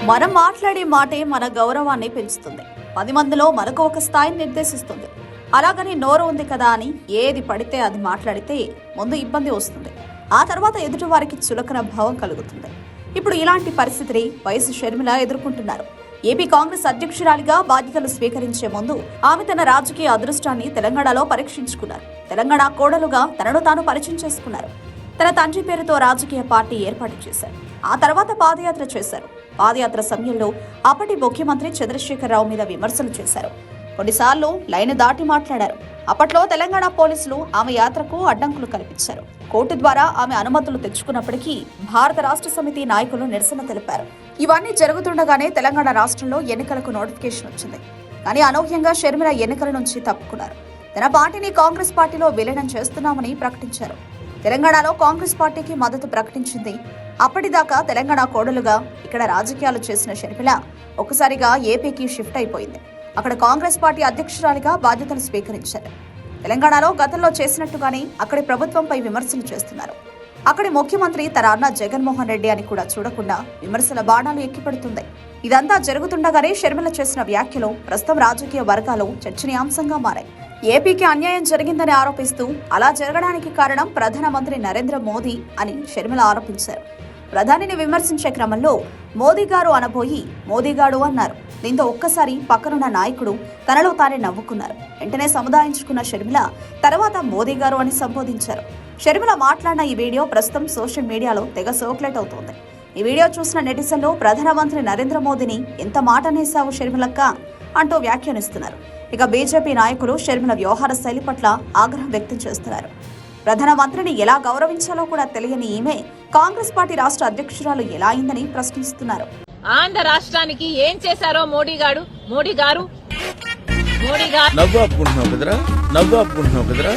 మనం మాట్లాడే మాటే మన గౌరవాన్ని పెంచుతుంది. 10 మందిలో మనకు ఒక స్థాయిని నిర్దేశిస్తుంది. అలాగని నోరు ఉంది కదా అని ఏది పడితే అది మాట్లాడితే ముందు ఇబ్బంది వస్తుంది. ఆ తర్వాత ఎదుటి వారికి చులకన భావం కలుగుతుంది. ఇప్పుడు ఇలాంటి పరిస్థితిని వైఎస్ షర్మిల ఎదుర్కొంటున్నారు. ఏపీ కాంగ్రెస్ అధ్యక్షురాలిగా బాధ్యతలు స్వీకరించే ముందు ఆమె తన రాజకీయ అదృష్టాన్ని తెలంగాణలో పరీక్షించుకున్నారు. తెలంగాణ కోడలుగా తనను తాను పరిచయం చేసుకున్నారు. తన తండ్రి పేరుతో రాజకీయ పార్టీ ఏర్పాటు చేశారు. ఆ తర్వాత పాదయాత్ర చేశారు. పాదయాత్ర సమయంలో అప్పటి ముఖ్యమంత్రి చంద్రశేఖరరావు మీద విమర్శలు చేశారు. కొన్నిసార్లు లైన్ దాటి మాట్లాడారు. అప్పట్లో తెలంగాణ పోలీసులు ఆమె యాత్రకు అడ్డంకులు కల్పించారు. కోర్టు ద్వారా ఆమె అనుమతులు తెచ్చుకున్నప్పటికీ భారత రాష్ట్ర సమితి నాయకులు నిరసన తెలిపారు. ఇవన్నీ జరుగుతుండగానే తెలంగాణ రాష్ట్రంలో ఎన్నికలకు నోటిఫికేషన్ వచ్చింది. కానీ అనూహ్యంగా షర్మిల ఎన్నికల నుంచి తప్పుకున్నారు. తన పార్టీని కాంగ్రెస్ పార్టీలో విలీనం చేస్తున్నామని ప్రకటించారు. తెలంగాణలో కాంగ్రెస్ పార్టీకి మద్దతు ప్రకటించింది. అప్పటిదాకా తెలంగాణ కోడలుగా ఇక్కడ రాజకీయాలు చేసిన షర్మిల ఒక్కసారిగా ఏపీకి షిఫ్ట్ అయిపోయింది. అక్కడ కాంగ్రెస్ పార్టీ అధ్యక్షురాలిగా బాధ్యతలు స్వీకరించారు. తెలంగాణలో గతంలో చేసినట్టుగానే అక్కడి ప్రభుత్వంపై విమర్శలు చేస్తున్నారు. అక్కడి ముఖ్యమంత్రి తన అన్న జగన్మోహన్ రెడ్డి అని కూడా చూడకుండా విమర్శల బాణాలు ఎక్కిపడుతుంది. ఇదంతా జరుగుతుండగానే షర్మిల చేసిన వ్యాఖ్యలు ప్రస్తుతం రాజకీయ వర్గాలు చర్చనీయాంశంగా మారాయి. ఏపీకి అన్యాయం జరిగిందని ఆరోపిస్తూ అలా జరగడానికి కారణం ప్రధానమంత్రి నరేంద్ర మోదీ అని షర్మిల ఆరోపించారు. ప్రధానిని విమర్శించే క్రమంలో మోదీ గారు అనబోయి మోదీగాడు అన్నారు. దీంతో ఒక్కసారి పక్కనున్న నాయకుడు తనలో తానే నవ్వుకున్నారు. వెంటనే సముదాయించుకున్న షర్మిల తర్వాత మోదీ గారు అని సంబోధించారు. షర్మిల మాట్లాడిన ఈ వీడియో ప్రస్తుతం సోషల్ మీడియాలో తెగ సర్క్యులేట్ అవుతోంది. ఈ వీడియో చూసిన నెటిజన్లు ప్రధానమంత్రి నరేంద్ర మోదీని ఎంత మాట అనేసావు షర్మిలక్క అంటూ వ్యాఖ్యానిస్తున్నారు. ఇక బీజేపీ నాయకులు షర్మిల వ్యవహార శైలి పట్ల ఆగ్రహం వ్యక్తం చేస్తున్నారు. ప్రధానమంత్రిని ఎలా గౌరవించాలో కూడా తెలియని ఈమె కాంగ్రెస్ పార్టీ రాష్ట్ర అధ్యక్షురాలు ఎలా అయిందని ప్రశ్నిస్తున్నారు. ఆంధ్ర రాష్ట్రానికి ఏం చేశారో మోడీ గారు నవ్వు ఆపుకుంటున్నావు కదరా